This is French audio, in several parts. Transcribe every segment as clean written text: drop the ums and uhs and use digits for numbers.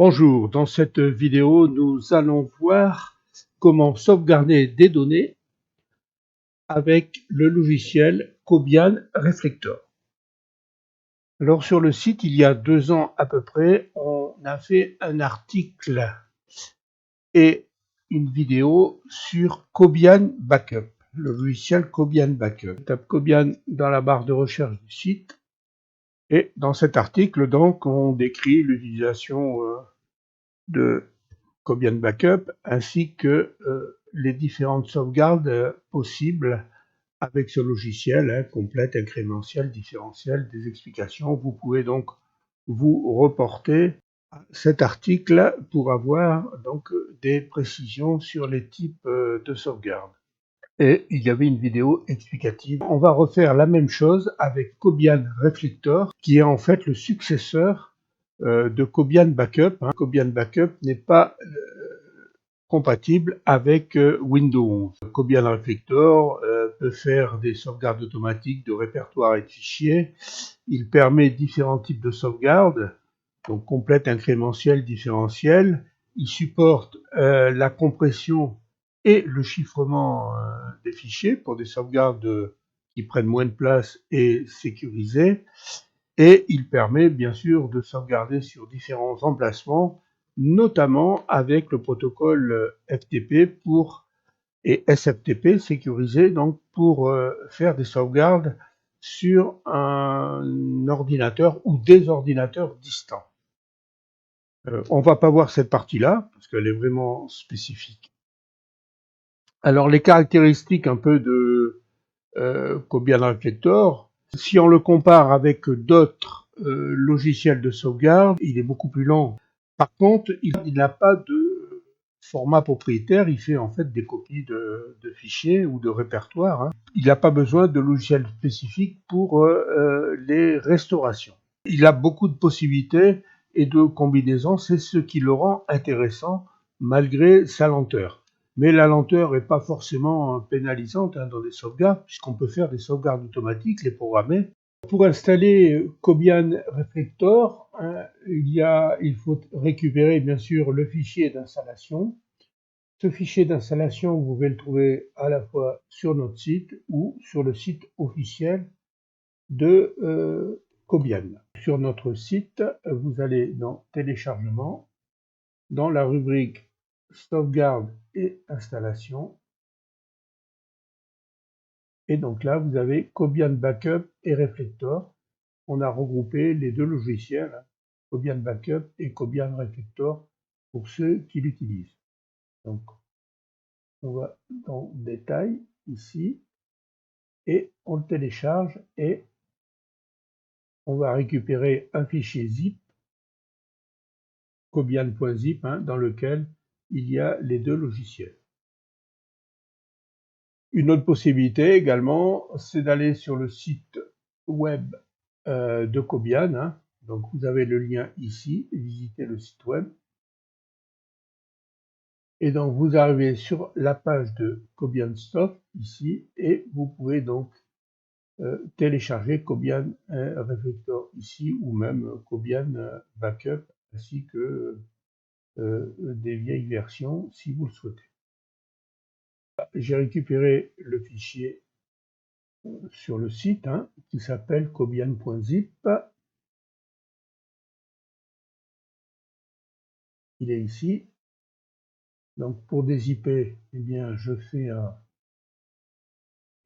Bonjour, dans cette vidéo, nous allons voir comment sauvegarder des données avec le logiciel Cobian Reflector. Alors sur le site, il y a 2 ans à peu près, on a fait un article et une vidéo sur Cobian Backup, le logiciel Cobian Backup. Tape Cobian dans la barre de recherche du site et dans cet article, donc, on décrit l'utilisation de Cobian Backup ainsi que les différentes sauvegardes possibles avec ce logiciel, complète, incrémentielle, différentielle, des explications. Vous pouvez donc vous reporter à cet article pour avoir donc des précisions sur les types de sauvegarde. Et il y avait une vidéo explicative. On va refaire la même chose avec Cobian Reflector, qui est en fait le successeur de Cobian Backup. Cobian Backup n'est pas compatible avec Windows 11. Cobian Reflector peut faire des sauvegardes automatiques de répertoires et de fichiers. Il permet différents types de sauvegardes, donc complète, incrémentielle, différentielle. Il supporte la compression et le chiffrement des fichiers pour des sauvegardes qui prennent moins de place et sécurisées. Et il permet bien sûr de sauvegarder sur différents emplacements, notamment avec le protocole FTP et SFTP sécurisé, donc pour faire des sauvegardes sur un ordinateur ou des ordinateurs distants. On va pas voir cette partie-là, parce qu'elle est vraiment spécifique. Alors les caractéristiques un peu de Cobian Reflector, si on le compare avec d'autres logiciels de sauvegarde, il est beaucoup plus lent. Par contre, il n'a pas de format propriétaire, il fait en fait des copies de fichiers ou de répertoires. Il n'a pas besoin de logiciel spécifique pour les restaurations. Il a beaucoup de possibilités et de combinaisons, c'est ce qui le rend intéressant malgré sa lenteur. Mais la lenteur n'est pas forcément pénalisante dans les sauvegardes, puisqu'on peut faire des sauvegardes automatiques, les programmer. Pour installer Cobian Reflector, il faut récupérer bien sûr le fichier d'installation. Ce fichier d'installation, vous pouvez le trouver à la fois sur notre site ou sur le site officiel de Cobian. Sur notre site, vous allez dans Téléchargement, dans la rubrique Sauvegarde et installation. Et donc là, vous avez Cobian Backup et Reflector. On a regroupé les deux logiciels, Cobian Backup et Cobian Reflector, pour ceux qui l'utilisent. Donc, on va dans Détail, ici, et on le télécharge et on va récupérer un fichier zip, cobian.zip, dans lequel il y a les deux logiciels. Une autre possibilité également, c'est d'aller sur le site web de Cobian. Donc vous avez le lien ici, visitez le site web. Et donc vous arrivez sur la page de Cobian Soft ici, et vous pouvez donc télécharger Cobian Reflector ici, ou même Cobian Backup, ainsi que des vieilles versions si vous le souhaitez. J'ai récupéré le fichier sur le site qui s'appelle cobian.zip. Il est ici. Donc pour dézipper, eh bien je fais un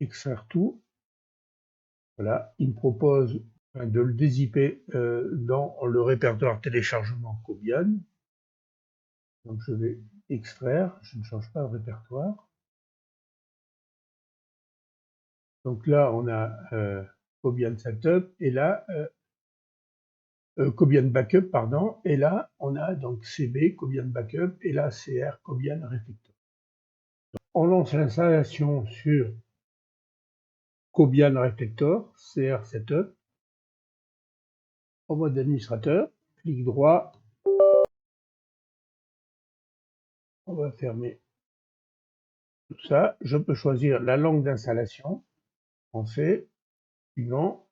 extraire tout. Voilà, il me propose de le dézipper dans le répertoire téléchargement Cobian. Donc je vais extraire, je ne change pas le répertoire. Donc là on a Cobian Setup et là Cobian Backup, pardon, et là on a donc CB Cobian Backup et là CR Cobian Reflector. On lance l'installation sur Cobian Reflector, CR Setup, en mode administrateur, clic droit, on va fermer tout ça. Je peux choisir la langue d'installation, français, suivant,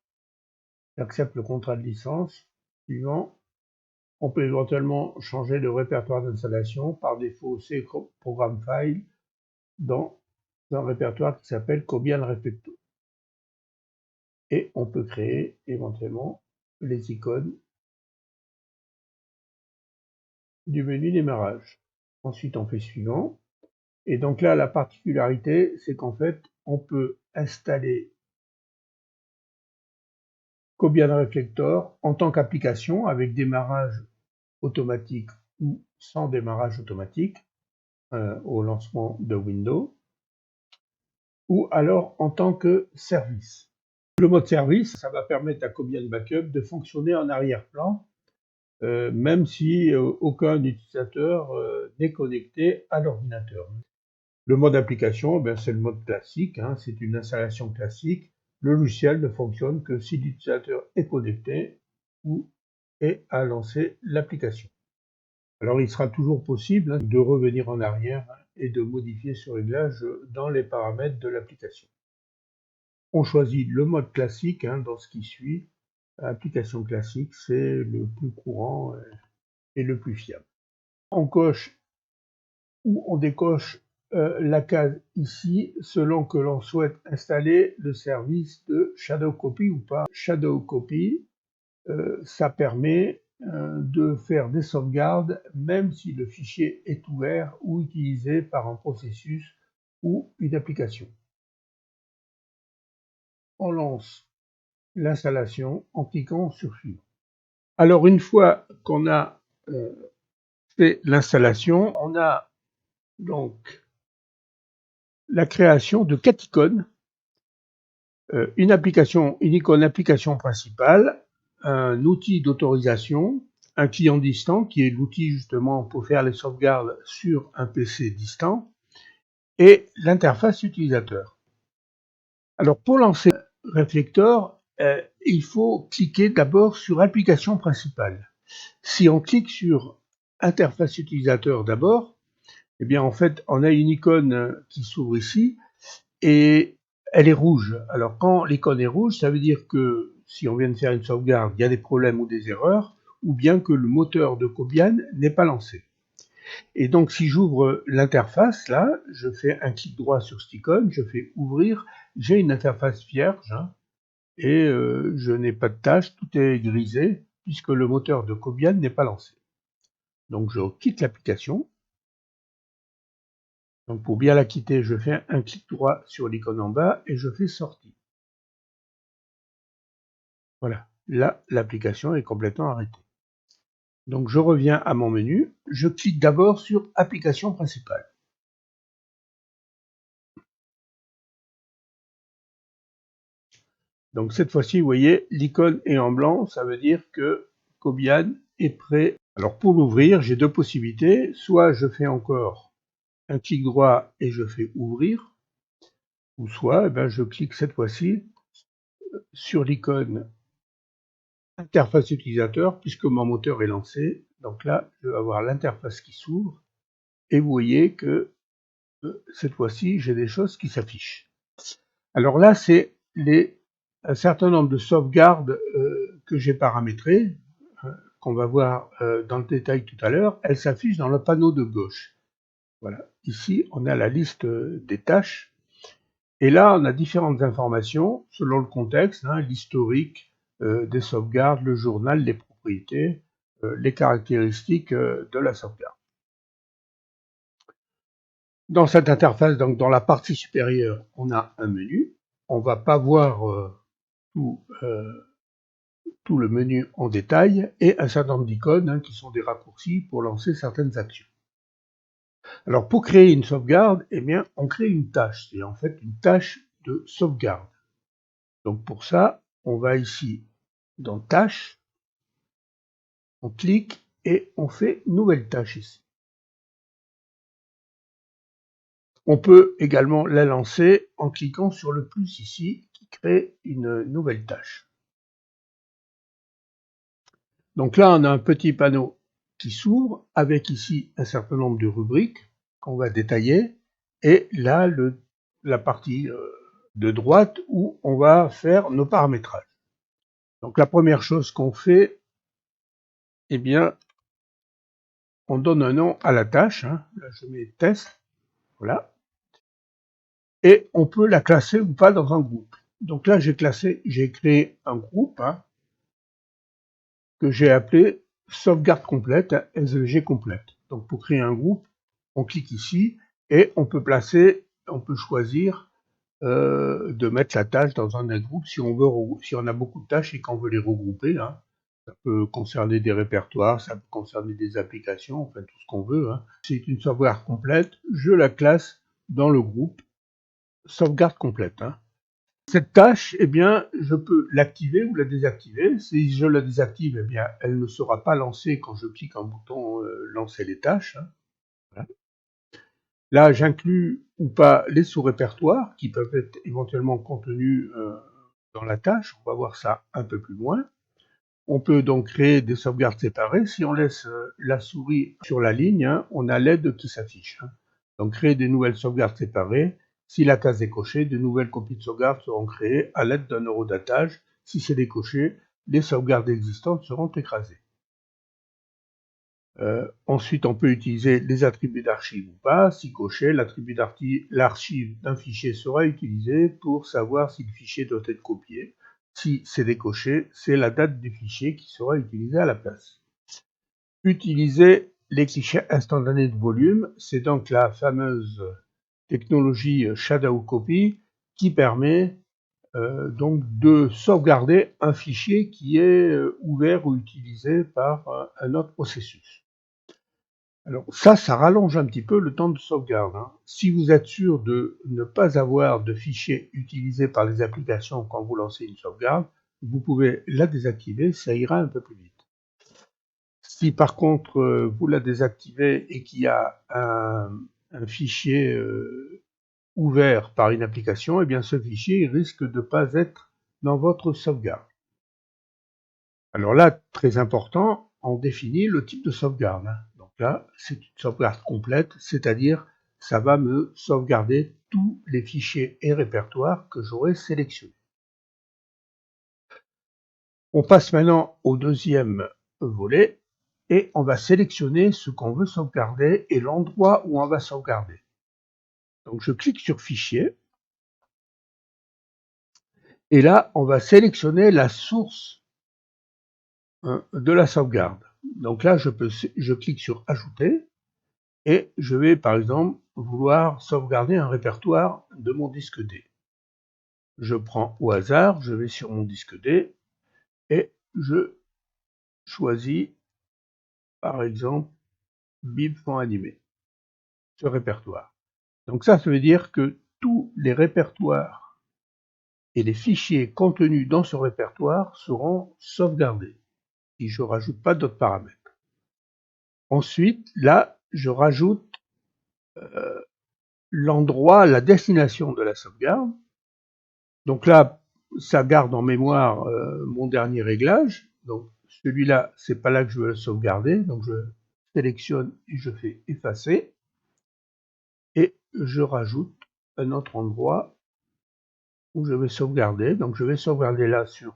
j'accepte le contrat de licence, suivant, On peut éventuellement changer le répertoire d'installation. Par défaut, c'est Program File dans un répertoire qui s'appelle Cobian Reflector. Et on peut créer éventuellement les icônes du menu démarrage. Ensuite, on fait suivant. Et donc là, la particularité, c'est qu'en fait, on peut installer Cobian Reflector en tant qu'application avec démarrage automatique ou sans démarrage automatique au lancement de Windows, ou alors en tant que service. Le mode service, ça va permettre à Cobian Backup de fonctionner en arrière-plan, même si aucun utilisateur n'est connecté à l'ordinateur. Le mode application, ben, c'est le mode classique, hein, c'est une installation classique. Le logiciel ne fonctionne que si l'utilisateur est connecté ou est à lancer l'application. Alors il sera toujours possible de revenir en arrière et de modifier ce réglage dans les paramètres de l'application. On choisit le mode classique dans ce qui suit. Application classique, c'est le plus courant et le plus fiable. On coche ou on décoche la case ici selon que l'on souhaite installer le service de Shadow Copy ou pas. Shadow Copy, ça permet de faire des sauvegardes même si le fichier est ouvert ou utilisé par un processus ou une application. On lance l'installation en cliquant sur Suivre. Alors une fois qu'on a fait l'installation, on a donc la création de 4 icônes. Une icône application principale, un outil d'autorisation, un client distant qui est l'outil justement pour faire les sauvegardes sur un PC distant, et l'interface utilisateur. Alors pour lancer Reflector, il faut cliquer d'abord sur application principale. Si on clique sur interface utilisateur d'abord, eh bien en fait on a une icône qui s'ouvre ici et elle est rouge. Alors quand l'icône est rouge, ça veut dire que si on vient de faire une sauvegarde, il y a des problèmes ou des erreurs, ou bien que le moteur de Cobian n'est pas lancé. Et donc si j'ouvre l'interface, là, je fais un clic droit sur cette icône, je fais ouvrir, j'ai une interface vierge, et je n'ai pas de tâche, tout est grisé, puisque le moteur de Cobian n'est pas lancé. Donc je quitte l'application. Donc pour bien la quitter, je fais un clic droit sur l'icône en bas et je fais sortir. Voilà, là l'application est complètement arrêtée. Donc je reviens à mon menu, je clique d'abord sur application principale. Donc cette fois-ci, vous voyez, l'icône est en blanc, ça veut dire que Cobian est prêt. Alors pour l'ouvrir, j'ai deux possibilités, soit je fais encore un clic droit et je fais ouvrir, ou soit je clique cette fois-ci sur l'icône interface utilisateur puisque mon moteur est lancé. Donc là, je vais avoir l'interface qui s'ouvre et vous voyez que cette fois-ci, j'ai des choses qui s'affichent. Alors là, c'est un certain nombre de sauvegardes que j'ai paramétrées, qu'on va voir dans le détail tout à l'heure. Elles s'affichent dans le panneau de gauche. Voilà. Ici, on a la liste des tâches. Et là, on a différentes informations selon le contexte, l'historique des sauvegardes, le journal, les propriétés, les caractéristiques de la sauvegarde. Dans cette interface, donc dans la partie supérieure, on a un menu. On ne va pas voir tout le menu en détail et un certain nombre d'icônes qui sont des raccourcis pour lancer certaines actions. Alors pour créer une sauvegarde, eh bien, on crée une tâche. C'est en fait une tâche de sauvegarde. Donc pour ça, on va ici dans Tâches, on clique et on fait Nouvelle tâche ici. On peut également la lancer en cliquant sur le plus ici qui crée une nouvelle tâche. Donc là, on a un petit panneau qui s'ouvre avec ici un certain nombre de rubriques qu'on va détailler et là, la partie de droite où on va faire nos paramétrages. Donc la première chose qu'on fait, eh bien, on donne un nom à la tâche, hein. Là je mets test, voilà, et on peut la classer ou pas dans un groupe. Donc là j'ai créé un groupe, hein, que j'ai appelé sauvegarde complète, SVG complète. Donc pour créer un groupe, on clique ici et on peut choisir de mettre la tâche dans un groupe si on a beaucoup de tâches et qu'on veut les regrouper, hein. Ça peut concerner des répertoires, ça peut concerner des applications, enfin tout ce qu'on veut, hein. C'est une sauvegarde complète, je la classe dans le groupe sauvegarde complète, hein. Cette tâche, eh bien, je peux l'activer ou la désactiver. Si je la désactive, eh bien, elle ne sera pas lancée quand je clique un bouton lancer les tâches, hein. Voilà. Là, j'inclus ou pas les sous-répertoires qui peuvent être éventuellement contenus dans la tâche. On va voir ça un peu plus loin. On peut donc créer des sauvegardes séparées. Si on laisse la souris sur la ligne, hein, on a l'aide qui s'affiche, hein. Donc créer des nouvelles sauvegardes séparées. Si la case est cochée, de nouvelles copies de sauvegarde seront créées à l'aide d'un eurodatage. Si c'est décoché, les sauvegardes existantes seront écrasées. Ensuite, on peut utiliser les attributs d'archive ou pas. Si coché, l'attribut l'archive d'un fichier sera utilisé pour savoir si le fichier doit être copié. Si c'est décoché, c'est la date du fichier qui sera utilisée à la place. Utiliser les clichés instantanés de volume, c'est donc la fameuse technologie Shadow Copy qui permet donc de sauvegarder un fichier qui est ouvert ou utilisé par un autre processus. Alors ça rallonge un petit peu le temps de sauvegarde, hein. Si vous êtes sûr de ne pas avoir de fichiers utilisés par les applications quand vous lancez une sauvegarde, vous pouvez la désactiver, ça ira un peu plus vite. Si par contre vous la désactivez et qu'il y a un fichier ouvert par une application, eh bien ce fichier risque de ne pas être dans votre sauvegarde. Alors là, très important, on définit le type de sauvegarde, hein. Donc là, c'est une sauvegarde complète, c'est-à-dire ça va me sauvegarder tous les fichiers et répertoires que j'aurai sélectionnés. On passe maintenant au deuxième volet et on va sélectionner ce qu'on veut sauvegarder et l'endroit où on va sauvegarder. Donc je clique sur Fichier et là, on va sélectionner la source de la sauvegarde. Donc là, je clique sur Ajouter et je vais par exemple vouloir sauvegarder un répertoire de mon disque D. Je prends au hasard, je vais sur mon disque D et je choisis par exemple bib.animé, ce répertoire. Donc ça veut dire que tous les répertoires et les fichiers contenus dans ce répertoire seront sauvegardés si je ne rajoute pas d'autres paramètres. Ensuite, là, je rajoute l'endroit, la destination de la sauvegarde. Donc là, ça garde en mémoire mon dernier réglage. Donc celui-là, c'est pas là que je veux le sauvegarder. Donc je sélectionne et je fais effacer. Et je rajoute un autre endroit où je vais sauvegarder. Donc je vais sauvegarder là sur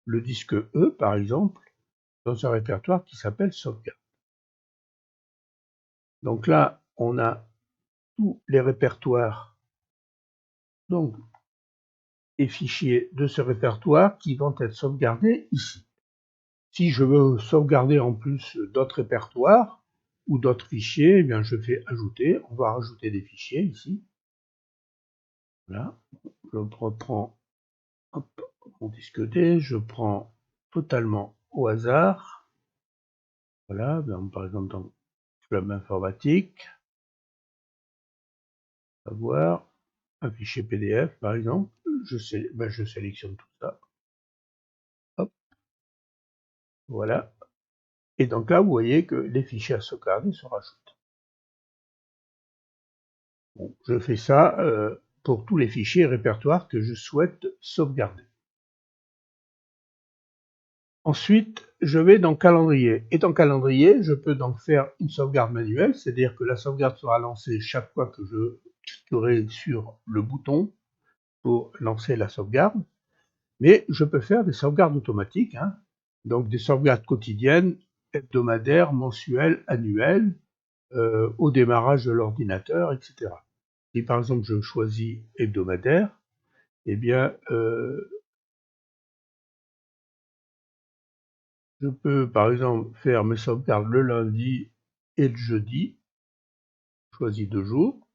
le disque E, par exemple, dans un répertoire qui s'appelle sauvegarde. Donc là, on a tous les répertoires, donc les fichiers de ce répertoire qui vont être sauvegardés ici. Si je veux sauvegarder en plus d'autres répertoires ou d'autres fichiers, eh bien je fais ajouter. On va rajouter des fichiers ici. Voilà. Je reprends mon disque D, je prends totalement au hasard. Voilà, par exemple dans Club informatique. On va voir un fichier PDF par exemple. Je sélectionne tout ça. Hop. Voilà. Et donc là, vous voyez que les fichiers à sauvegarder se rajoutent. Bon, je fais ça pour tous les fichiers et répertoires que je souhaite sauvegarder. Ensuite, je vais dans Calendrier. Et dans Calendrier, je peux donc faire une sauvegarde manuelle, c'est-à-dire que la sauvegarde sera lancée chaque fois que je cliquerai sur le bouton pour lancer la sauvegarde. Mais je peux faire des sauvegardes automatiques, hein. Donc des sauvegardes quotidiennes, hebdomadaire, mensuel, annuel, au démarrage de l'ordinateur, etc. Si par exemple je choisis hebdomadaire, eh bien je peux par exemple faire mes sauvegardes le lundi et le jeudi, je choisis 2 jours,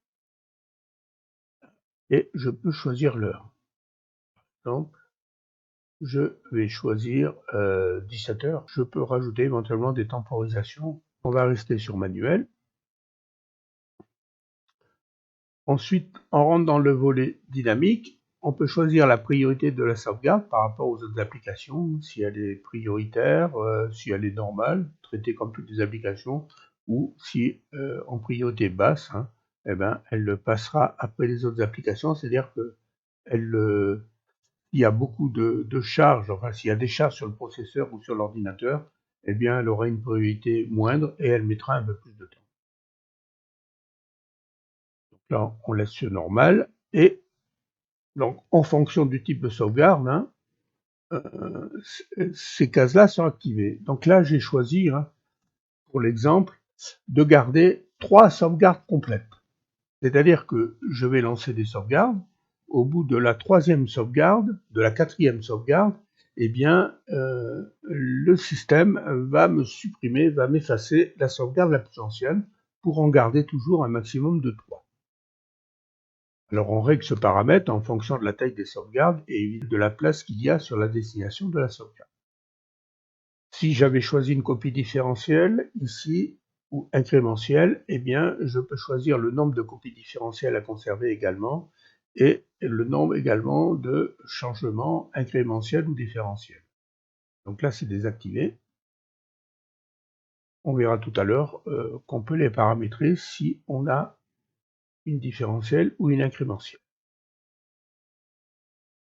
et je peux choisir l'heure. Donc je vais choisir 17 heures. Je peux rajouter éventuellement des temporisations. On va rester sur manuel. Ensuite, on rentre dans le volet dynamique. On peut choisir la priorité de la sauvegarde par rapport aux autres applications, si elle est prioritaire, si elle est normale, traitée comme toutes les applications, ou si en priorité basse, hein, eh ben, elle passera après les autres applications, c'est-à-dire que il y a beaucoup de charges, enfin s'il y a des charges sur le processeur ou sur l'ordinateur, eh bien elle aura une priorité moindre et elle mettra un peu plus de temps. Donc là, on laisse sur normal, et donc en fonction du type de sauvegarde, hein, ces cases-là sont activées. Donc là, j'ai choisi, hein, pour l'exemple, de garder 3 sauvegardes complètes. C'est-à-dire que je vais lancer des sauvegardes. Au bout de la 3e sauvegarde, de la 4e sauvegarde, eh bien, le système va me supprimer, va m'effacer la sauvegarde la plus ancienne pour en garder toujours un maximum de 3. Alors on règle ce paramètre en fonction de la taille des sauvegardes et de la place qu'il y a sur la destination de la sauvegarde. Si j'avais choisi une copie différentielle ici, ou incrémentielle, eh bien je peux choisir le nombre de copies différentielles à conserver également, et le nombre également de changements incrémentiels ou différentiels. Donc là c'est désactivé. On verra tout à l'heure qu'on peut les paramétrer si on a une différentielle ou une incrémentielle.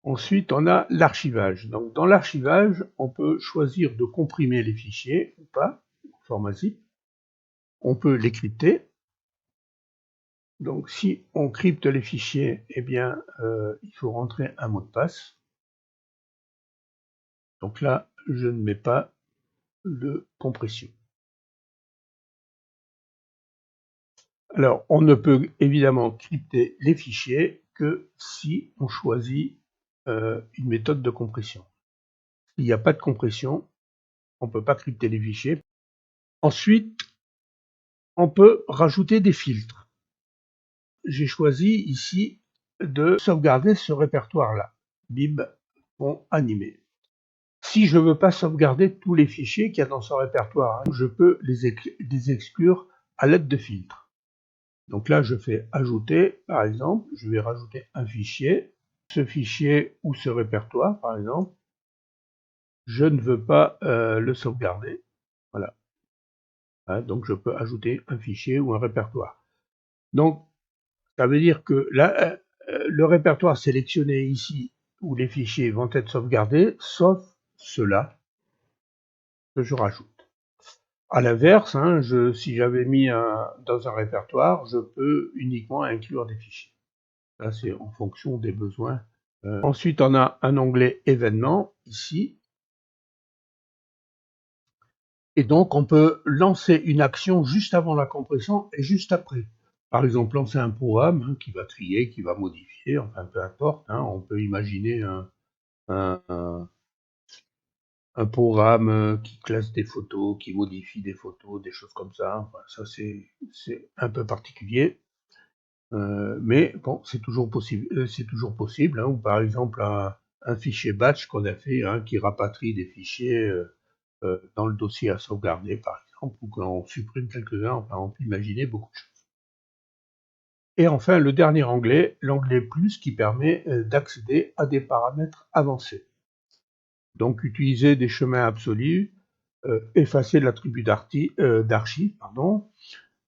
Ensuite, on a l'archivage. Donc, dans l'archivage, on peut choisir de comprimer les fichiers ou pas, au format zip. On peut les crypter. Donc, si on crypte les fichiers, eh bien, il faut rentrer un mot de passe. Donc là, je ne mets pas de compression. Alors, on ne peut évidemment crypter les fichiers que si on choisit une méthode de compression. S'il n'y a pas de compression, on ne peut pas crypter les fichiers. Ensuite, on peut rajouter des filtres. J'ai choisi ici de sauvegarder ce répertoire-là, bib fond animé. Si je ne veux pas sauvegarder tous les fichiers qu'il y a dans ce répertoire, hein, je peux les exclure à l'aide de filtres. Donc là, je fais ajouter, par exemple, je vais rajouter un fichier. Ce fichier ou ce répertoire, par exemple, je ne veux pas le sauvegarder. Voilà. Hein, donc je peux ajouter un fichier ou un répertoire. Donc, ça veut dire que là, le répertoire sélectionné ici, où les fichiers vont être sauvegardés, sauf ceux-là que je rajoute. À l'inverse, hein, si j'avais mis dans un répertoire, je peux uniquement inclure des fichiers. Là, c'est en fonction des besoins. Ensuite, on a un onglet événements, ici. Et donc, on peut lancer une action juste avant la compression et juste après. Par exemple, lancer un programme, hein, qui va trier, qui va modifier, enfin peu importe. Hein, on peut imaginer un programme qui classe des photos, qui modifie des photos, des choses comme ça. Enfin, ça, c'est un peu particulier. Mais bon, c'est toujours possible. Hein, ou par exemple, un fichier batch qu'on a fait, hein, qui rapatrie des fichiers dans le dossier à sauvegarder, par exemple, ou qu'on supprime quelques-uns. Enfin, on peut imaginer beaucoup de choses. Et enfin, le dernier onglet, l'onglet plus, qui permet d'accéder à des paramètres avancés. Donc, utiliser des chemins absolus, effacer l'attribut d'archive,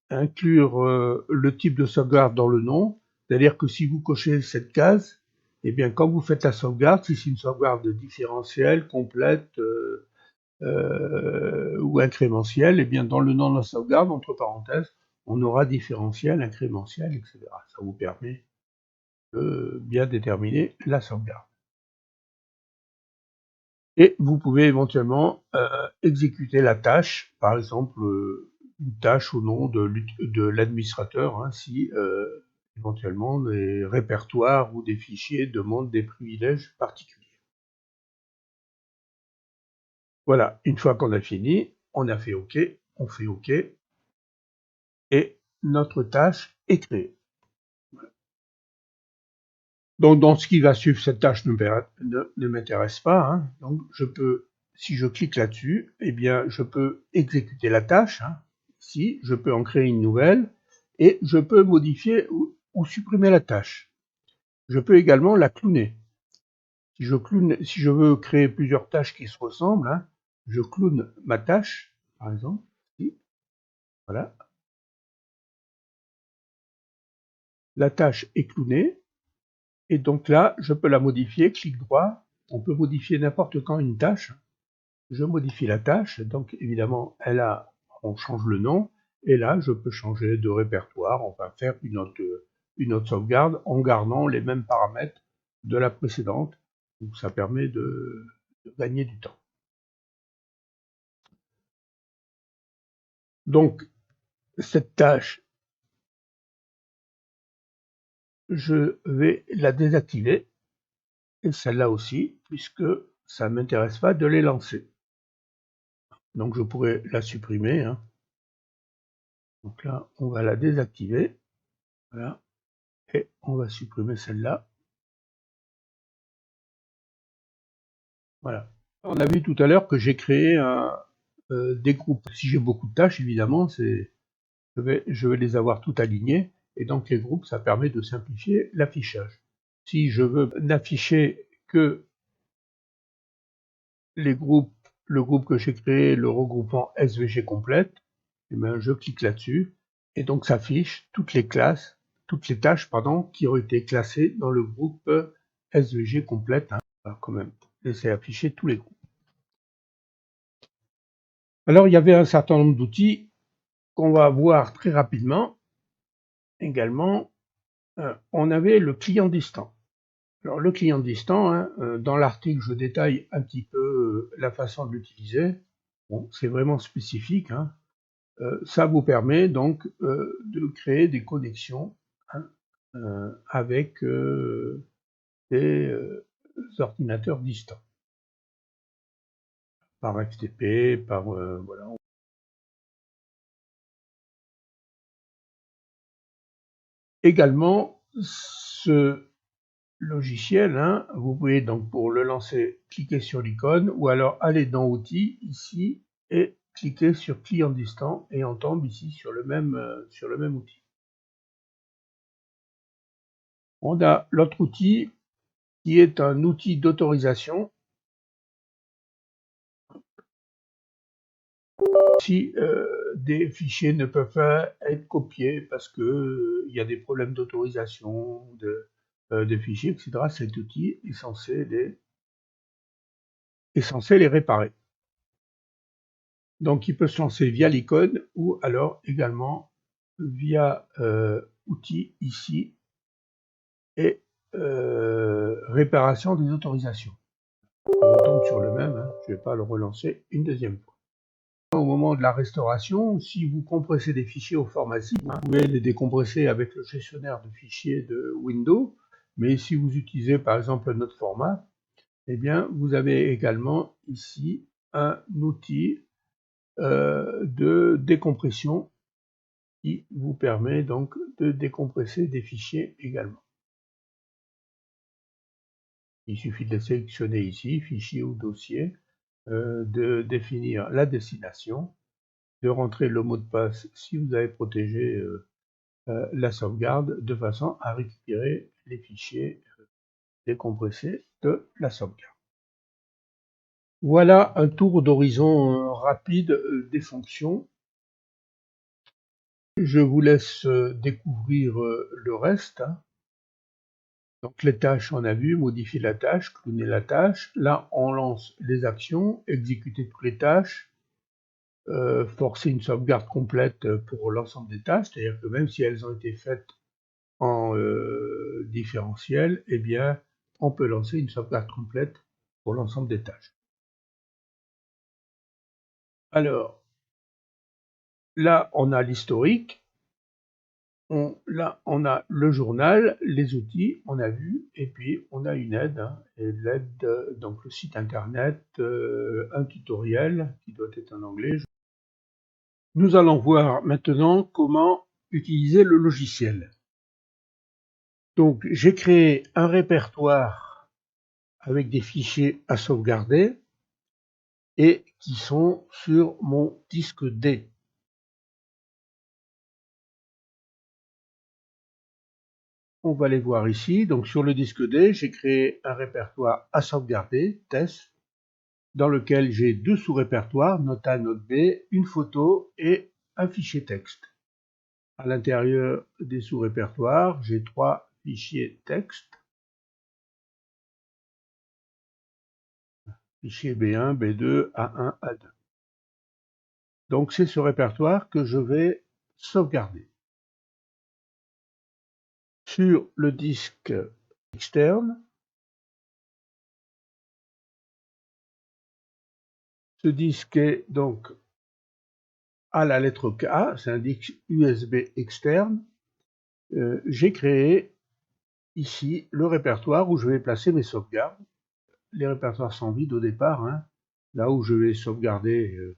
inclure le type de sauvegarde dans le nom, c'est-à-dire que si vous cochez cette case, eh bien, quand vous faites la sauvegarde, si c'est une sauvegarde différentielle, complète ou incrémentielle, eh bien, dans le nom de la sauvegarde, entre parenthèses, on aura différentiel, incrémentiel, etc. Ça vous permet de bien déterminer la sauvegarde. Et vous pouvez éventuellement exécuter la tâche, par exemple une tâche au nom de l'administrateur, hein, si éventuellement des répertoires ou des fichiers demandent des privilèges particuliers. Voilà, une fois qu'on a fini, on a fait OK, on fait OK, et notre tâche est créée. Donc, dans ce qui va suivre, cette tâche ne m'intéresse pas. Hein. Donc, je peux, si je clique là-dessus, eh bien, je peux exécuter la tâche. Hein. Ici, je peux en créer une nouvelle et je peux modifier ou supprimer la tâche. Je peux également la cloner. Si je veux créer plusieurs tâches qui se ressemblent, hein, je clone ma tâche, par exemple. Ici. Voilà. La tâche est clonée. Et donc là, je peux la modifier, clic droit. On peut modifier n'importe quand une tâche. Je modifie la tâche, donc évidemment, on change le nom, et là, je peux changer de répertoire, enfin faire une autre sauvegarde en gardant les mêmes paramètres de la précédente. Donc ça permet de gagner du temps. Donc, cette tâche, je vais la désactiver, et celle-là aussi, puisque ça ne m'intéresse pas de les lancer. Donc je pourrais la supprimer. Hein. Donc là, on va la désactiver. Voilà. Et on va supprimer celle-là. Voilà. On a vu tout à l'heure que j'ai créé des groupes. Si j'ai beaucoup de tâches, évidemment, je vais les avoir toutes alignées. Et donc les groupes, ça permet de simplifier l'affichage. Si je veux n'afficher que le groupe que j'ai créé, le regroupement SVG complète, eh bien, je clique là-dessus. Et donc ça affiche toutes les tâches, qui ont été classées dans le groupe SVG complète. Hein. On va quand même laisser afficher tous les groupes. Alors, il y avait un certain nombre d'outils qu'on va voir très rapidement. Également, on avait le client distant. Alors, le client distant, hein, dans l'article, je détaille un petit peu la façon de l'utiliser. Bon, c'est vraiment spécifique. Hein. Ça vous permet donc de créer des connexions hein, avec des ordinateurs distants. Par FTP, par voilà. Également, ce logiciel, hein, vous pouvez donc pour le lancer cliquer sur l'icône ou alors aller dans outils ici et cliquer sur client distant et on tombe ici sur le même outil. On a l'autre outil qui est un outil d'autorisation. Si des fichiers ne peuvent pas être copiés parce que il y a des problèmes d'autorisation de fichiers, etc., cet outil est censé les réparer. Donc, il peut se lancer via l'icône ou alors également via outils ici et réparation des autorisations. On tombe sur le même, hein, je ne vais pas le relancer une deuxième fois. Au moment de la restauration, si vous compressez des fichiers au format zip, vous pouvez les décompresser avec le gestionnaire de fichiers de Windows, mais si vous utilisez par exemple notre format, eh bien vous avez également ici un outil de décompression qui vous permet donc de décompresser des fichiers également. Il suffit de sélectionner ici, fichier ou dossier, de définir la destination, de rentrer le mot de passe si vous avez protégé la sauvegarde de façon à récupérer les fichiers décompressés de la sauvegarde. Voilà un tour d'horizon rapide des fonctions. Je vous laisse découvrir le reste. Hein. Donc les tâches, on a vu, modifier la tâche, cloner la tâche. Là, on lance les actions, exécuter toutes les tâches, forcer une sauvegarde complète pour l'ensemble des tâches, c'est-à-dire que même si elles ont été faites en différentiel, eh bien, on peut lancer une sauvegarde complète pour l'ensemble des tâches. Alors, là, on a l'historique. Là, on a le journal, les outils, on a vu, et puis on a une aide, hein, et l'aide, donc le site internet, un tutoriel qui doit être en anglais. Nous allons voir maintenant comment utiliser le logiciel. Donc, j'ai créé un répertoire avec des fichiers à sauvegarder et qui sont sur mon disque D. On va les voir ici. Donc sur le disque D, j'ai créé un répertoire à sauvegarder, test, dans lequel j'ai deux sous-répertoires, note A, note B, une photo et un fichier texte. À l'intérieur des sous-répertoires, j'ai trois fichiers texte, fichier B1, B2, A1, A2. Donc c'est ce répertoire que je vais sauvegarder. Sur le disque externe, ce disque est donc à la lettre K, c'est un disque USB externe. J'ai créé ici le répertoire où je vais placer mes sauvegardes. Les répertoires sont vides au départ, hein, là où je vais sauvegarder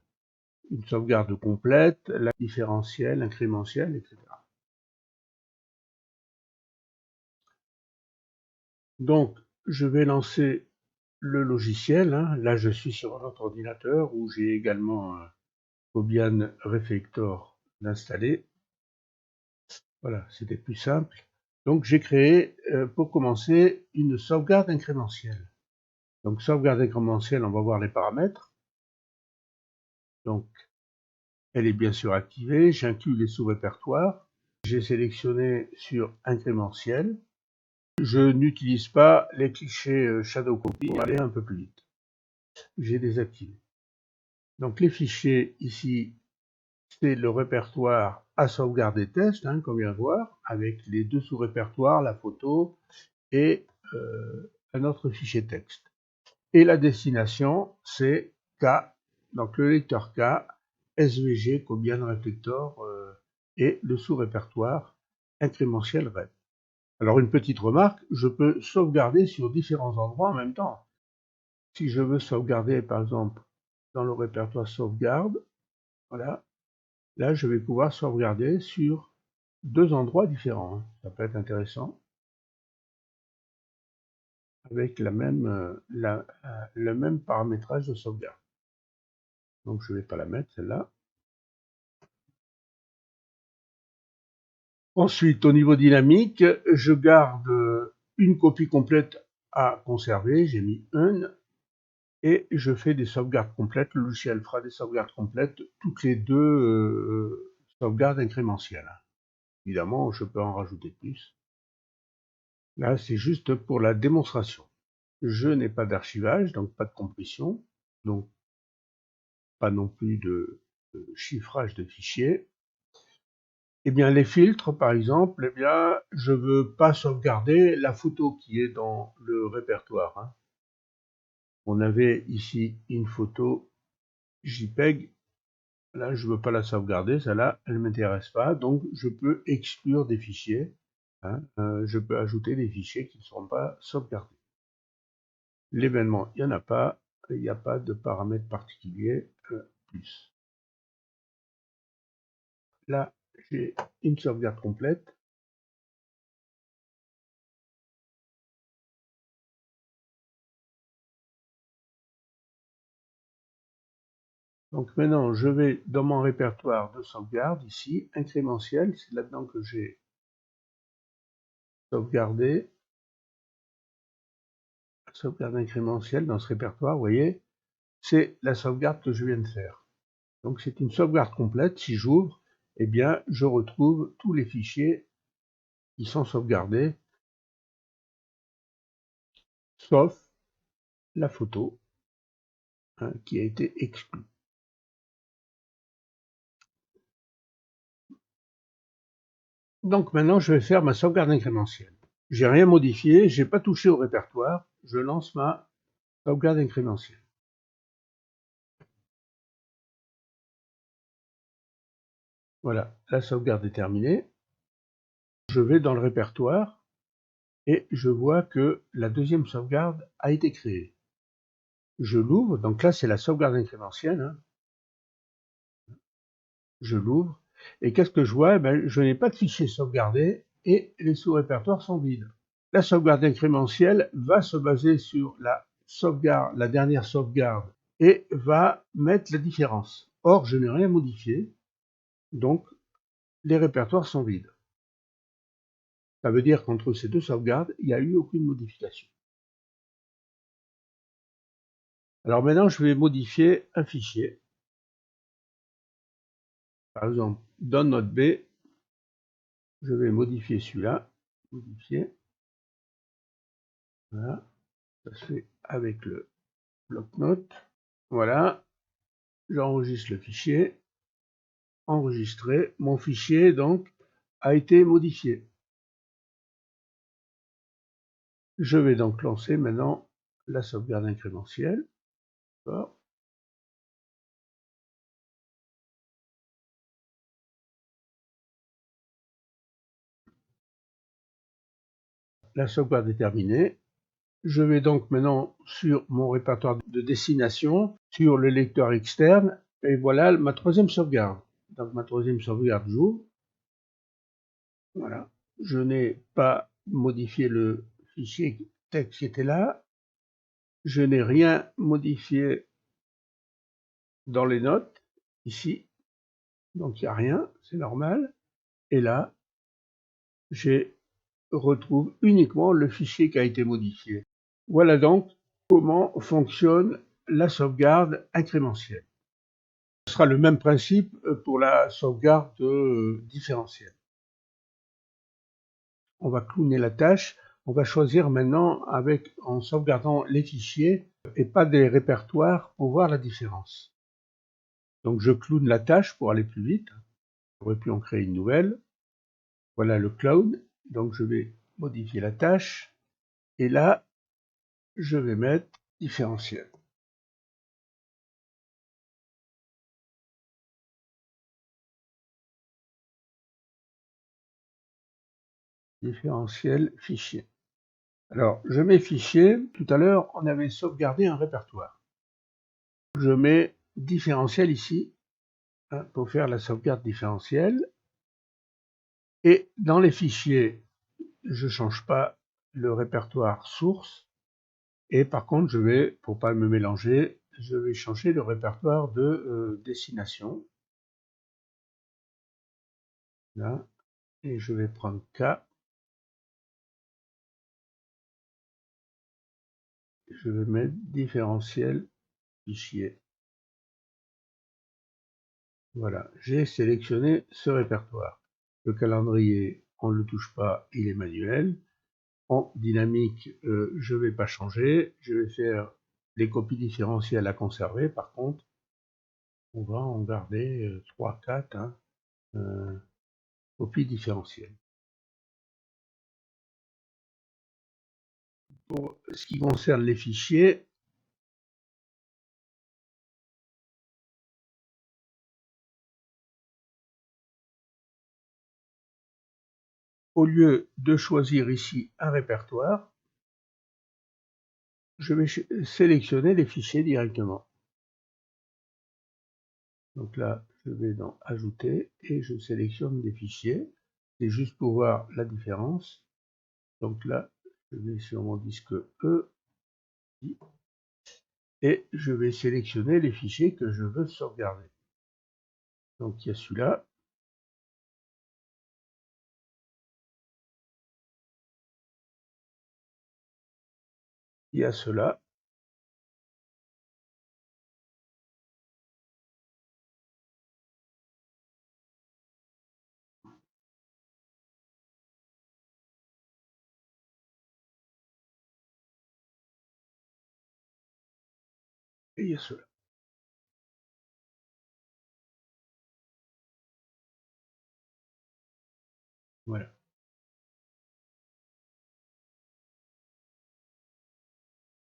une sauvegarde complète, la différentielle, incrémentielle, etc. Donc, je vais lancer le logiciel. Hein. Là, je suis sur un autre ordinateur où j'ai également Cobian Reflector d'installer. Voilà, c'était plus simple. Donc, j'ai créé, pour commencer, une sauvegarde incrémentielle. Donc, sauvegarde incrémentielle, on va voir les paramètres. Donc, elle est bien sûr activée. J'inclus les sous-répertoires. J'ai sélectionné sur incrémentiel. Je n'utilise pas les clichés Shadow Copy pour aller un peu plus vite. J'ai désactivé. Donc, les fichiers ici, c'est le répertoire à sauvegarder test, hein, qu'on vient de voir, avec les deux sous-répertoires, la photo et un autre fichier texte. Et la destination, c'est K, donc le lecteur K, SVG, Cobian Reflector, et le sous-répertoire incrémentiel REP. Alors une petite remarque, je peux sauvegarder sur différents endroits en même temps. Si je veux sauvegarder par exemple dans le répertoire sauvegarde, voilà, là je vais pouvoir sauvegarder sur deux endroits différents. Hein. Ça peut être intéressant. Avec le même paramétrage de sauvegarde. Donc je ne vais pas la mettre celle-là. Ensuite, au niveau dynamique, je garde une copie complète à conserver, j'ai mis un, et je fais des sauvegardes complètes. Le logiciel fera des sauvegardes complètes toutes les deux sauvegardes incrémentielles. Évidemment, je peux en rajouter plus. Là, c'est juste pour la démonstration. Je n'ai pas d'archivage, donc pas de compression, donc pas non plus de chiffrage de fichiers. Eh bien, les filtres, par exemple, eh bien, je veux pas sauvegarder la photo qui est dans le répertoire. Hein. On avait ici une photo JPEG. Là, je veux pas la sauvegarder. Celle-là, elle m'intéresse pas. Donc, je peux exclure des fichiers. Hein. Je peux ajouter des fichiers qui ne seront pas sauvegardés. L'événement, il n'y en a pas. Il n'y a pas de paramètres particuliers plus. Là, j'ai une sauvegarde complète. Donc maintenant, je vais dans mon répertoire de sauvegarde, ici, incrémentiel, c'est là-dedans que j'ai sauvegardé, sauvegarde incrémentielle dans ce répertoire, vous voyez, c'est la sauvegarde que je viens de faire. Donc c'est une sauvegarde complète, si j'ouvre, eh bien, je retrouve tous les fichiers qui sont sauvegardés, sauf la photo, hein, qui a été exclue. Donc maintenant, je vais faire ma sauvegarde incrémentielle. J'ai rien modifié, j'ai pas touché au répertoire, je lance ma sauvegarde incrémentielle. Voilà, la sauvegarde est terminée. Je vais dans le répertoire et je vois que la deuxième sauvegarde a été créée. Je l'ouvre, donc là c'est la sauvegarde incrémentielle, hein. Je l'ouvre et qu'est-ce que je vois? Je n'ai pas de fichier sauvegardé et les sous-répertoires sont vides. La sauvegarde incrémentielle va se baser sur la sauvegarde, la dernière sauvegarde, et va mettre la différence. Or, je n'ai rien modifié, donc les répertoires sont vides. Ça veut dire qu'entre ces deux sauvegardes, il n'y a eu aucune modification. Alors maintenant, je vais modifier un fichier. Par exemple, dans Note B, je vais modifier celui-là. Modifier. Voilà. Ça se fait avec le bloc-notes. Voilà. J'enregistre le fichier. Enregistré. Mon fichier, donc, a été modifié. Je vais donc lancer maintenant la sauvegarde incrémentielle. La sauvegarde est terminée. Je vais donc maintenant sur mon répertoire de destination, sur le lecteur externe, et voilà ma troisième sauvegarde. Donc ma troisième sauvegarde, j'ouvre. Voilà. Je n'ai pas modifié le fichier texte qui était là. Je n'ai rien modifié dans les notes, ici. Donc il n'y a rien, c'est normal. Et là, je retrouve uniquement le fichier qui a été modifié. Voilà donc comment fonctionne la sauvegarde incrémentielle. Ce sera le même principe pour la sauvegarde différentielle. On va clowner la tâche. On va choisir maintenant en sauvegardant les fichiers et pas des répertoires pour voir la différence. Donc je cloune la tâche pour aller plus vite. J'aurais pu en créer une nouvelle. Voilà le clown. Donc je vais modifier la tâche. Et là, je vais mettre différentiel. Différentiel fichier. Alors, je mets fichier. Tout à l'heure, on avait sauvegardé un répertoire. Je mets différentiel ici, hein, pour faire la sauvegarde différentielle. Et dans les fichiers, je ne change pas le répertoire source. Et par contre, je vais, pour pas me mélanger, je vais changer le répertoire de destination. Là. Et je vais prendre K. Je vais mettre différentiel fichier. Voilà, j'ai sélectionné ce répertoire. Le calendrier, on ne le touche pas, il est manuel. En dynamique, je ne vais pas changer. Je vais faire les copies différentielles à conserver. Par contre, on va en garder 3, 4 hein, copies différentielles. Pour ce qui concerne les fichiers, au lieu de choisir ici un répertoire, je vais sélectionner les fichiers directement. Donc là, je vais dans Ajouter et je sélectionne des fichiers. C'est juste pour voir la différence. Donc là, je vais sur mon disque E et je vais sélectionner les fichiers que je veux sauvegarder. Donc il y a celui-là. Il y a cela. Et il y a cela. Voilà.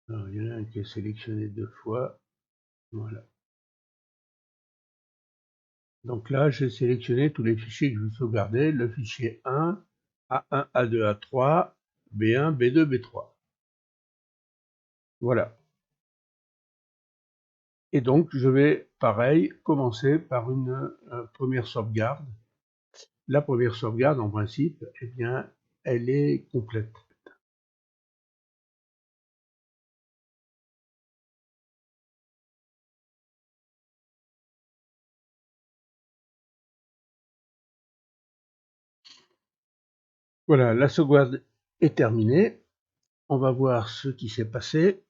Alors, il y en a un qui est sélectionné 2 fois. Voilà. Donc là, j'ai sélectionné tous les fichiers que je veux sauvegarder, le fichier 1, A1, A2, A3, B1, B2, B3. Voilà. Et donc, je vais, pareil, commencer par une première sauvegarde. La première sauvegarde, en principe, eh bien, elle est complète. Voilà, la sauvegarde est terminée. On va voir ce qui s'est passé.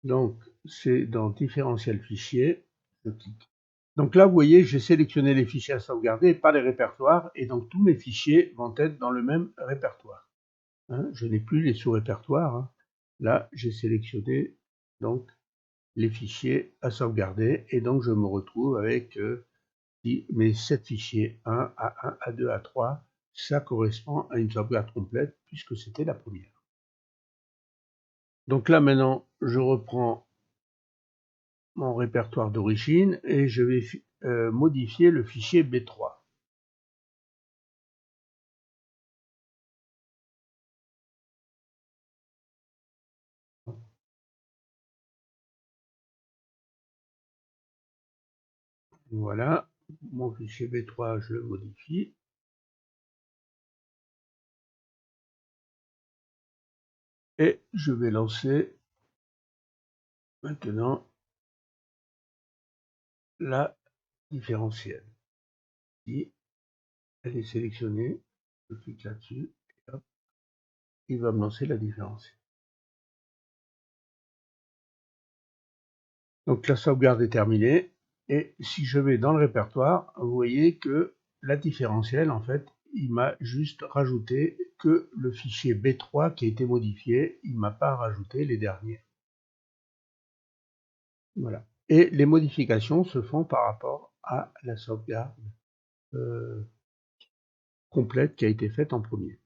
Donc, c'est dans différentiel fichier. Je clique. Donc là, vous voyez, j'ai sélectionné les fichiers à sauvegarder et pas les répertoires. Et donc, tous mes fichiers vont être dans le même répertoire. Hein, je n'ai plus les sous-répertoires. Hein. Là, j'ai sélectionné donc les fichiers à sauvegarder. Et donc, je me retrouve avec mes 7 fichiers 1, A1, A2, A3. Ça correspond à une sauvegarde complète puisque c'était la première. Donc là, maintenant, je reprends mon répertoire d'origine et je vais modifier le fichier B3. Voilà, mon fichier B3, je le modifie. Et je vais lancer maintenant la différentielle. Si elle est sélectionnée, je clique là-dessus, et hop, il va me lancer la différentielle. Donc la sauvegarde est terminée. Et si je vais dans le répertoire, vous voyez que la différentielle, en fait, il m'a juste rajouté que le fichier B3 qui a été modifié, il ne m'a pas rajouté les derniers. Voilà. Et les modifications se font par rapport à la sauvegarde complète qui a été faite en premier.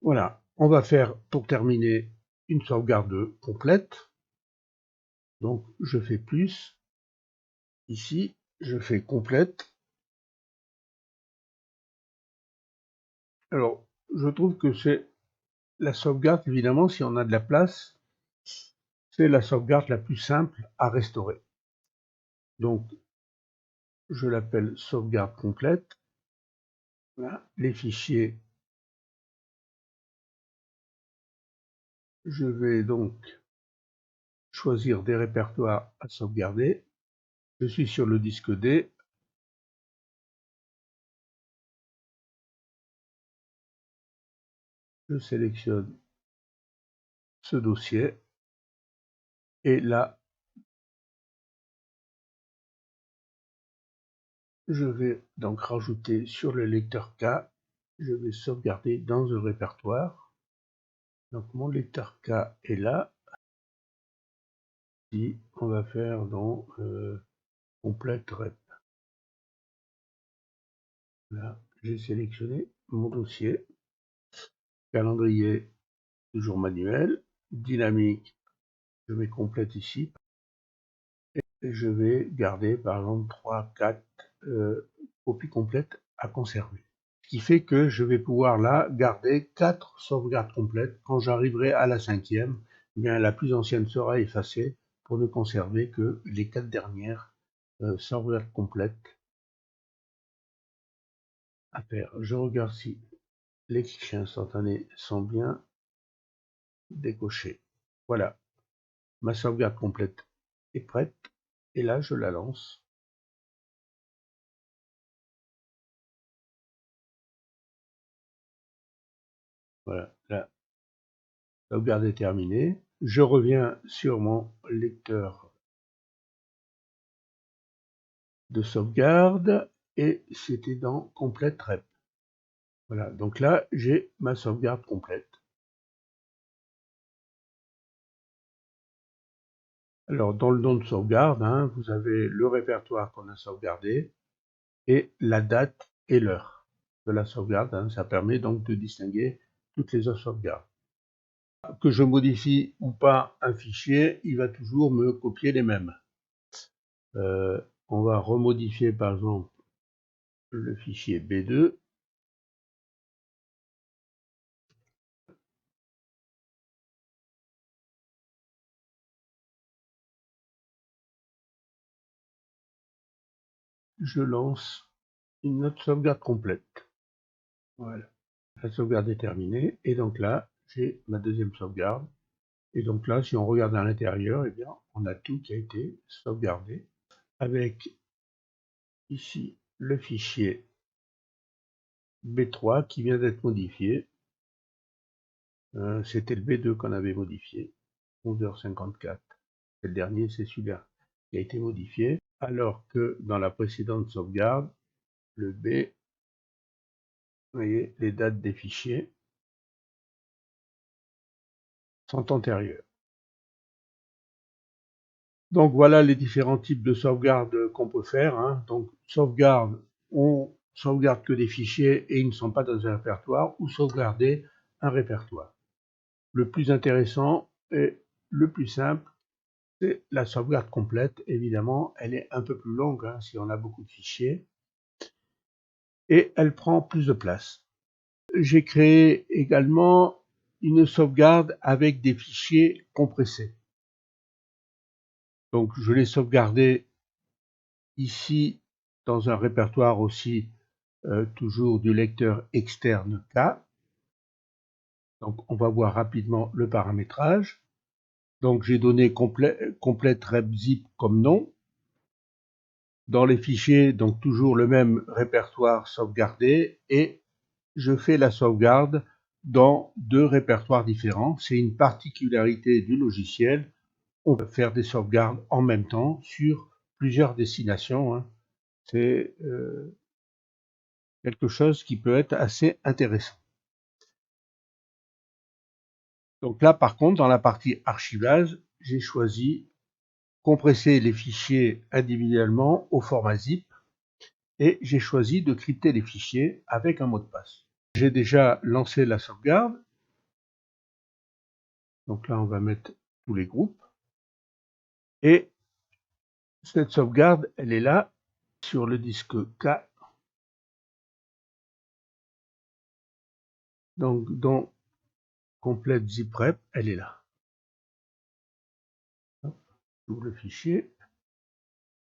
Voilà. On va faire, pour terminer, une sauvegarde complète. Donc, je fais plus. Ici, je fais complète. Alors, je trouve que c'est la sauvegarde, évidemment, si on a de la place, c'est la sauvegarde la plus simple à restaurer. Donc, je l'appelle sauvegarde complète. Voilà. Les fichiers, je vais donc choisir des répertoires à sauvegarder. Je suis sur le disque D. Je sélectionne ce dossier. Et là, je vais donc rajouter sur le lecteur K, je vais sauvegarder dans un répertoire. Donc mon lecteur K est là. Ici, on va faire dans complète rep. Là, j'ai sélectionné mon dossier. Calendrier, toujours manuel. Dynamique, je mets complète ici. Et je vais garder par exemple 3, 4 copies complètes à conserver. Ce qui fait que je vais pouvoir là garder 4 sauvegardes complètes. Quand j'arriverai à la 5e, eh bien, la plus ancienne sera effacée pour ne conserver que les 4 dernières sauvegardes complètes à faire. Je regarde si les fichiers instantanés sont bien décochés. Voilà, ma sauvegarde complète est prête et là je la lance. Voilà, la sauvegarde est terminée. Je reviens sur mon lecteur de sauvegarde et c'était dans complète rep. Voilà, donc là j'ai ma sauvegarde complète. Alors dans le nom de sauvegarde, hein, vous avez le répertoire qu'on a sauvegardé et la date et l'heure de la sauvegarde. Hein, ça permet donc de distinguer toutes les autres sauvegardes. Que je modifie ou pas un fichier, il va toujours me copier les mêmes. On va remodifier par exemple le fichier B2. Je lance une autre sauvegarde complète. Voilà. La sauvegarde est terminée. Et donc là, j'ai ma deuxième sauvegarde. Et donc là, si on regarde à l'intérieur, eh bien, on a tout qui a été sauvegardé avec ici le fichier B3 qui vient d'être modifié. C'était le B2 qu'on avait modifié, 11h54. Le dernier, c'est celui-là qui a été modifié, alors que dans la précédente sauvegarde, le B, vous voyez, les dates des fichiers sont antérieures. Donc voilà les différents types de sauvegarde qu'on peut faire. Donc sauvegarde, on sauvegarde que des fichiers et ils ne sont pas dans un répertoire, ou sauvegarder un répertoire. Le plus intéressant et le plus simple, c'est la sauvegarde complète. Évidemment, elle est un peu plus longue si on a beaucoup de fichiers et elle prend plus de place. J'ai créé également une sauvegarde avec des fichiers compressés. Donc je l'ai sauvegardé ici dans un répertoire aussi toujours du lecteur externe K. Donc on va voir rapidement le paramétrage. Donc j'ai donné complète repzip comme nom. Dans les fichiers, donc toujours le même répertoire sauvegardé, et je fais la sauvegarde dans deux répertoires différents. C'est une particularité du logiciel. On peut faire des sauvegardes en même temps sur plusieurs destinations. C'est quelque chose qui peut être assez intéressant. Donc là, par contre, dans la partie archivage, j'ai choisi compresser les fichiers individuellement au format zip, et j'ai choisi de crypter les fichiers avec un mot de passe. J'ai déjà lancé la sauvegarde. Donc là, on va mettre tous les groupes. Et cette sauvegarde, elle est là, sur le disque K. Donc, dans complète ziprep, elle est là. J'ouvre le fichier.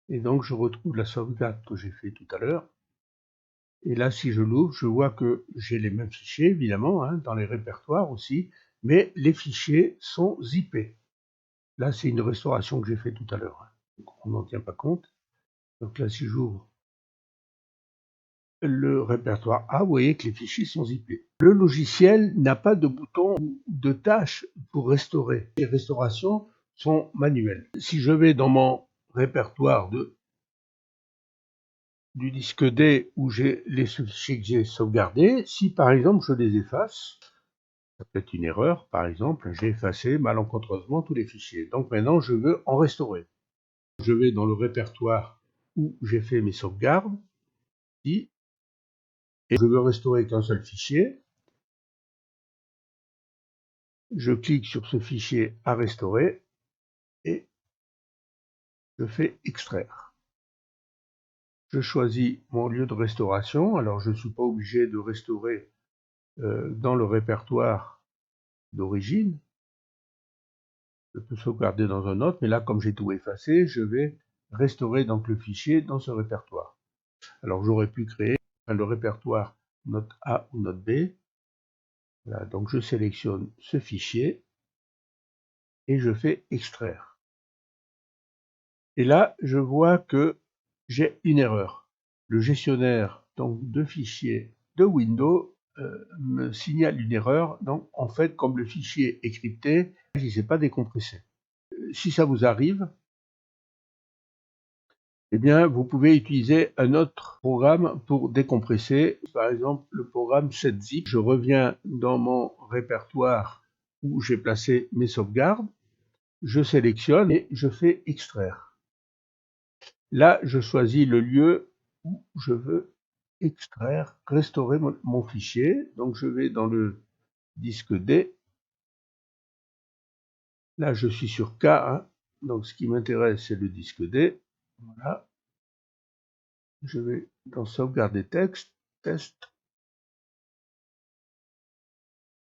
Et donc, je retrouve la sauvegarde que j'ai fait tout à l'heure. Et là, si je l'ouvre, je vois que j'ai les mêmes fichiers, évidemment, dans les répertoires aussi, mais les fichiers sont zippés. Là, c'est une restauration que j'ai fait tout à l'heure. On n'en tient pas compte. Donc là, si j'ouvre le répertoire A, vous voyez que les fichiers sont zippés. Le logiciel n'a pas de bouton ou de tâche pour restaurer. Les restaurations sont manuelles. Si je vais dans mon répertoire du disque D où j'ai les fichiers que j'ai sauvegardés, si par exemple je les efface, ça peut être une erreur, par exemple, j'ai effacé malencontreusement tous les fichiers. Donc maintenant, je veux en restaurer. Je vais dans le répertoire où j'ai fait mes sauvegardes, et je veux restaurer qu'un seul fichier. Je clique sur ce fichier à restaurer et je fais extraire. Je choisis mon lieu de restauration. Alors je ne suis pas obligé de restaurer dans le répertoire d'origine. Je peux sauvegarder dans un autre, mais là, comme j'ai tout effacé, je vais restaurer donc le fichier dans ce répertoire. Alors j'aurais pu créer le répertoire note A ou note B. Voilà, donc je sélectionne ce fichier et je fais extraire. Et là, je vois que j'ai une erreur. Le gestionnaire donc, de fichiers de Windows me signale une erreur. Donc, en fait, comme le fichier est crypté, il ne s'est pas décompressé. Si ça vous arrive, eh bien, vous pouvez utiliser un autre programme pour décompresser. Par exemple, le programme 7zip. Je reviens dans mon répertoire où j'ai placé mes sauvegardes. Je sélectionne et je fais extraire. Là, je choisis le lieu où je veux extraire, restaurer mon fichier. Donc, je vais dans le disque D Là, je suis sur K, hein. Donc ce qui m'intéresse, c'est le disque D. Voilà. Je vais dans sauvegarde des textes, test.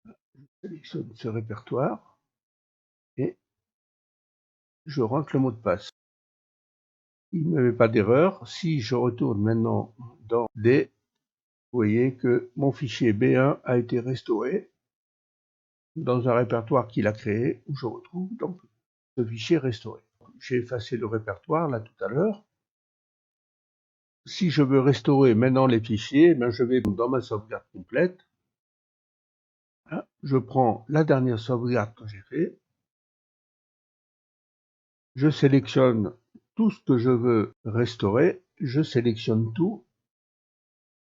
Je sélectionne ce répertoire et je rentre le mot de passe. Il ne met pas d'erreur. Si je retourne maintenant dans D, vous voyez que mon fichier B1 a été restauré dans un répertoire qu'il a créé, où je retrouve donc ce fichier restauré. J'ai effacé le répertoire là tout à l'heure. Si je veux restaurer maintenant les fichiers, je vais dans ma sauvegarde complète. Je prends la dernière sauvegarde que j'ai faite. Je sélectionne tout ce que je veux restaurer. Je sélectionne tout.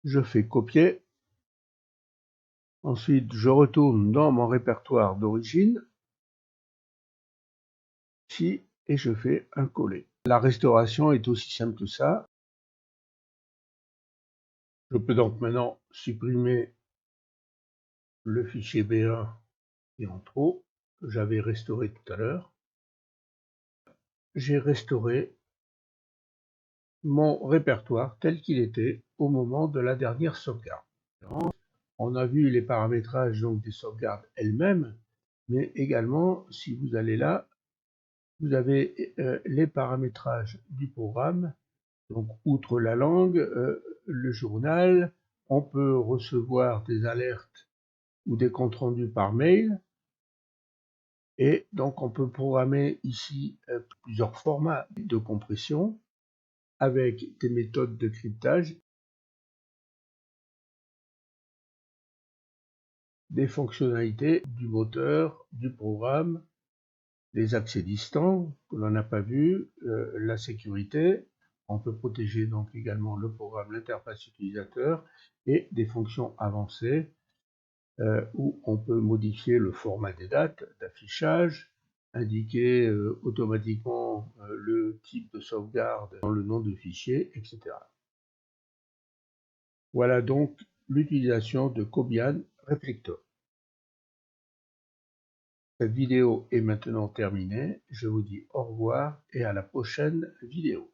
Je fais copier. Ensuite, je retourne dans mon répertoire d'origine. Ici, et je fais un coller. La restauration est aussi simple que ça. Je peux donc maintenant supprimer le fichier B1 qui est en trop, que j'avais restauré tout à l'heure. J'ai restauré mon répertoire tel qu'il était au moment de la dernière sauvegarde. On a vu les paramétrages donc des sauvegardes elles-mêmes, mais également, si vous allez là, vous avez les paramétrages du programme. Donc, outre la langue, le journal, on peut recevoir des alertes ou des comptes rendus par mail. Et donc, on peut programmer ici plusieurs formats de compression avec des méthodes de cryptage, des fonctionnalités du moteur, du programme, les accès distants que l'on n'a pas vu, la sécurité. On peut protéger donc également le programme, l'interface utilisateur et des fonctions avancées où on peut modifier le format des dates d'affichage, indiquer automatiquement le type de sauvegarde dans le nom de fichier, etc. Voilà donc l'utilisation de Cobian Reflector. Cette vidéo est maintenant terminée. Je vous dis au revoir et à la prochaine vidéo.